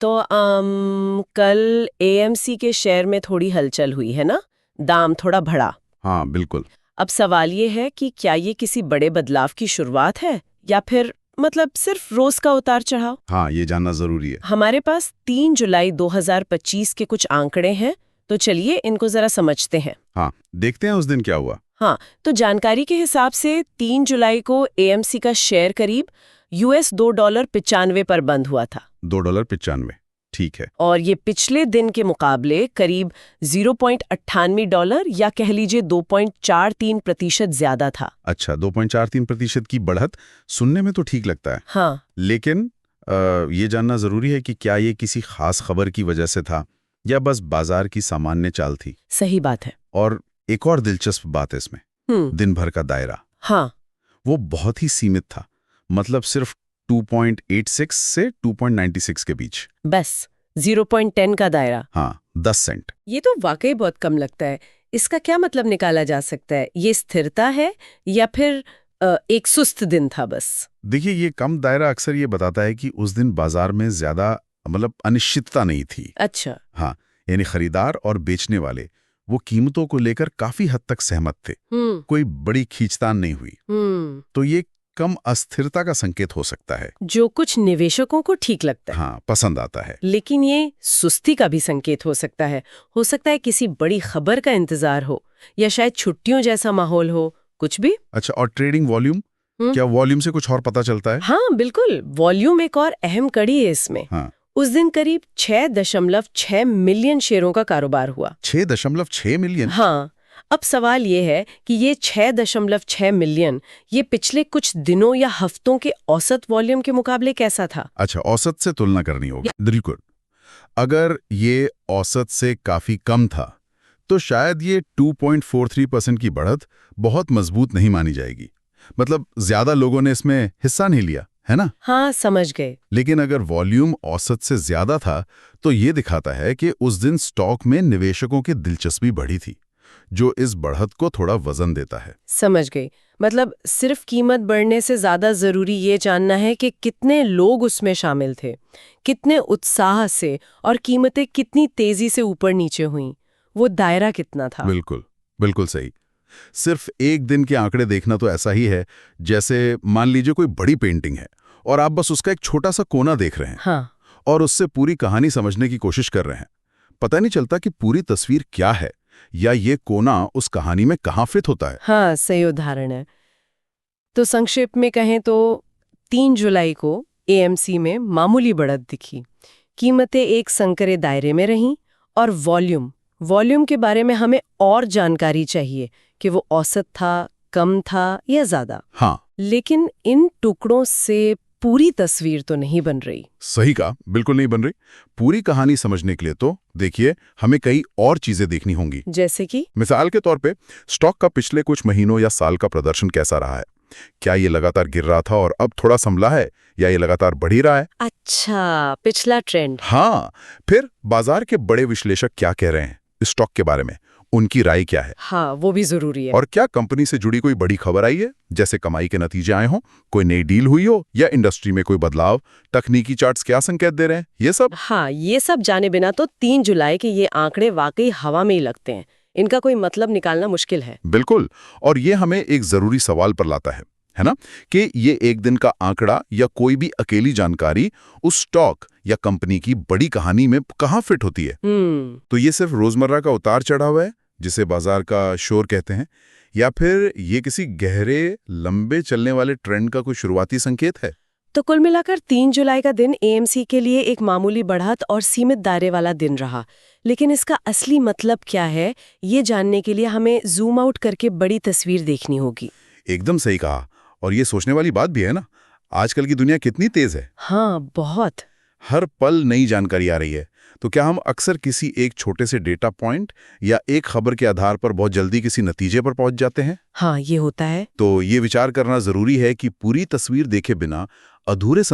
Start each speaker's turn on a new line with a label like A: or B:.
A: तो कल एएमसी के शेयर में थोड़ी हलचल हुई है ना, दाम थोड़ा बढ़ा।
B: हाँ बिल्कुल।
A: अब सवाल ये है कि क्या ये किसी बड़े बदलाव की शुरुआत है या फिर मतलब सिर्फ रोज का उतार चढ़ाव।
B: हाँ, ये जानना जरूरी है।
A: हमारे पास 3 जुलाई 2025 के कुछ आंकड़े हैं, तो चलिए इनको जरा समझते हैं।
B: हाँ, देखते हैं उस दिन क्या हुआ।
A: हाँ, तो जानकारी के हिसाब से 3 जुलाई को एएमसी का शेयर करीब $2.95 पर बंद हुआ था।
B: $2.95, ठीक है।
A: और ये पिछले दिन के मुकाबले करीब $0.98 या कह लीजिए 2.43% ज्यादा था।
B: अच्छा, 2.43% की बढ़त सुनने में तो ठीक लगता है।
A: हाँ,
B: लेकिन ये जानना जरूरी है कि क्या ये किसी खास खबर की वजह से था या बस बाजार की सामान्य चाल थी।
A: सही बात है।
B: और एक और दिलचस्प बात है इसमें, दिन भर का दायरा।
A: हाँ,
B: वो बहुत ही सीमित था, मतलब सिर्फ 2.86 से 2.96 के बीच।
A: बस 0.10 का दायरा।
B: हाँ, 10 सेंट।
A: ये तो वाकई बहुत कम लगता है। इसका क्या मतलब निकाला जा सकता है? ये स्थिरता है या फिर एक सुस्त दिन था बस?
B: देखिए, ये कम दायरा अक्सर ये बताता है कि उस दिन बाजार में ज्यादा मतलब अनिश्चितता नहीं थी।
A: अच्छा।
B: हाँ, यानी खरीदार और बेचने वाले वो कीमतों को लेकर काफी हद तक सहमत थे। कोई बड़ी खींचतान नहीं हुई। तो ये कम अस्थिरता का संकेत हो सकता है,
A: जो कुछ निवेशकों को ठीक लगता है।
B: हाँ, पसंद आता है।
A: लेकिन ये सुस्ती का भी संकेत हो सकता है। हो सकता है किसी बड़ी खबर का इंतजार हो या शायद छुट्टियों जैसा माहौल हो, कुछ भी।
B: अच्छा, और ट्रेडिंग वॉल्यूम, क्या वॉल्यूम से कुछ और पता चलता है?
A: हाँ बिल्कुल, वॉल्यूम एक और अहम कड़ी है इसमें।
B: हाँ।
A: उस दिन करीब 6.6 मिलियन शेयरों का कारोबार हुआ।
B: 6.6 मिलियन?
A: हाँ, अब सवाल ये है कि ये 6.6 मिलियन ये पिछले कुछ दिनों या हफ्तों के औसत वॉल्यूम के मुकाबले कैसा था?
B: अच्छा, औसत से तुलना करनी होगी। बिल्कुल। अगर ये औसत से काफी कम था तो शायद ये 2.43% की बढ़त बहुत मजबूत नहीं मानी जाएगी। मतलब ज्यादा लोगों ने इसमें हिस्सा नहीं लिया, है ना?
A: हाँ, समझ गए।
B: लेकिन अगर वॉल्यूम औसत से ज्यादा था तो ये दिखाता है कि उस दिन स्टॉक में निवेशकों की दिलचस्पी बढ़ी थी, जो इस बढ़त को थोड़ा वजन देता है।
A: समझ गई। मतलब सिर्फ कीमत बढ़ने से ज्यादा जरूरी ये जानना है कि कितने लोग उसमें शामिल थे, कितने उत्साह से, और कीमतें कितनी तेजी से ऊपर नीचे हुईं। वो दायरा कितना था।
B: बिल्कुल, बिल्कुल सही। सिर्फ एक दिन के आंकड़े देखना तो ऐसा ही है जैसे मान लीजिए कोई बड़ी पेंटिंग है और आप बस उसका एक छोटा सा कोना देख रहे हैं।
A: हाँ।
B: और उससे पूरी कहानी समझने की कोशिश कर रहे हैं। पता नहीं चलता कि पूरी तस्वीर क्या है या ये कोना उस कहानी में कहाँ फिट होता है।
A: हाँ, सही उदाहरण है। तो संक्षेप में कहें तो 3 जुलाई को एएमसी में मामूली बढ़त दिखी, कीमतें एक संकरे दायरे में रहीं, और वॉल्यूम के बारे में हमें और जानकारी चाहिए कि वो औसत था, कम था या ज्यादा।
B: हाँ,
A: लेकिन इन टुकड़ों से पूरी तस्वीर तो नहीं बन रही।
B: सही कहा, बिल्कुल नहीं बन रही। पूरी कहानी समझने के लिए तो देखिए हमें कई और चीजें देखनी होंगी।
A: जैसे कि
B: मिसाल के तौर पे स्टॉक का पिछले कुछ महीनों या साल का प्रदर्शन कैसा रहा है। क्या ये लगातार गिर रहा था और अब थोड़ा संभला है, या ये लगातार बढ़ ही रहा है?
A: अच्छा, पिछला ट्रेंड।
B: हाँ, फिर बाजार के बड़े विश्लेषक क्या कह रहे हैं इस स्टॉक के बारे में, उनकी राय क्या है?
A: हाँ, वो भी जरूरी है।
B: और क्या कंपनी से जुड़ी कोई बड़ी खबर आई है, जैसे कमाई के नतीजे आए हों, कोई नई डील हुई हो, या इंडस्ट्री में कोई बदलाव? तकनीकी चार्ट्स क्या संकेत दे रहे हैं, ये सब?
A: हाँ, ये सब जाने बिना तो 3 जुलाई के ये आंकड़े वाकई हवा में ही लगते हैं। इनका कोई मतलब निकालना मुश्किल है।
B: बिल्कुल। और ये हमें एक जरूरी सवाल पर लाता है ना, कि ये एक दिन का आंकड़ा या कोई भी अकेली जानकारी उस स्टॉक या कंपनी की बड़ी कहानी में कहाँ फिट होती है। तो ये सिर्फ रोजमर्रा का उतार चढ़ाव है जिसे बाजार का शोर कहते हैं, या फिर ये किसी गहरे लंबे चलने वाले ट्रेंड का कोई शुरुआती संकेत है?
A: तो कुल मिलाकर 3 जुलाई का दिन एएमसी के लिए एक मामूली बढ़त और सीमित दायरे वाला दिन रहा। लेकिन इसका असली मतलब क्या है, ये जानने के लिए हमें जूम आउट करके बड़ी तस्वीर देखनी होगी।
B: एकदम सही कहा। और ये सोचने वाली बात भी है ना, आजकल की दुनिया कितनी तेज है।
A: हाँ, बहुत।
B: हर पल नई जानकारी आ रही है। तो क्या हम अक्सर किसी एक छोटे से डेटा पॉइंट या एक खबर के आधार पर बहुत जल्दी किसी नतीजे पर पहुंच जाते हैं?
A: हाँ, ये होता है।
B: तो ये विचार करना जरूरी है कि पूरी तस्वीर देखे बिना अधूरे